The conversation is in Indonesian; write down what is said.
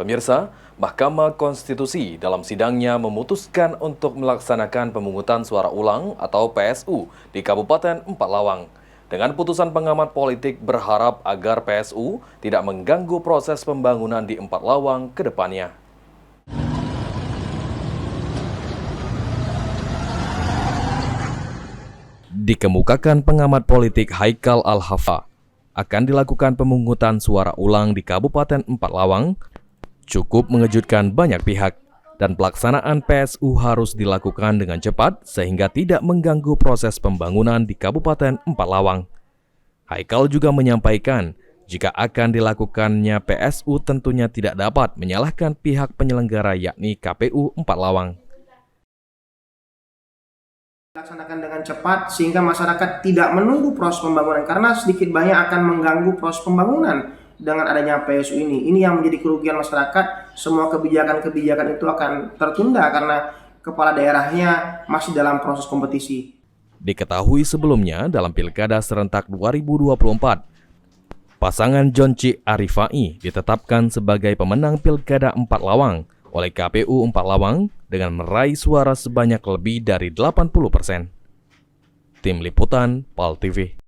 Pemirsa, Mahkamah Konstitusi dalam sidangnya memutuskan untuk melaksanakan pemungutan suara ulang atau PSU di Kabupaten Empalawang. Dengan putusan pengamat politik berharap agar PSU tidak mengganggu proses pembangunan di Empalawang ke depannya. Dikemukakan pengamat politik Haikal Al-Hafa, akan dilakukan pemungutan suara ulang di Kabupaten Empalawang cukup mengejutkan banyak pihak, dan pelaksanaan PSU harus dilakukan dengan cepat sehingga tidak mengganggu proses pembangunan di Kabupaten Empalawang. Haikal juga menyampaikan, jika akan dilakukannya PSU tentunya tidak dapat menyalahkan pihak penyelenggara yakni KPU Empalawang. Dilaksanakan dengan cepat sehingga masyarakat tidak menunggu proses pembangunan karena sedikit banyak akan mengganggu proses pembangunan dengan adanya PSU ini. Ini yang menjadi kerugian masyarakat. Semua kebijakan-kebijakan itu akan tertunda karena kepala daerahnya masih dalam proses kompetisi. Diketahui sebelumnya dalam Pilkada serentak 2024, pasangan Jonci Arifai ditetapkan sebagai pemenang Pilkada Empalawang oleh KPU Empalawang dengan meraih suara sebanyak lebih dari 80%. Tim Liputan PAL TV.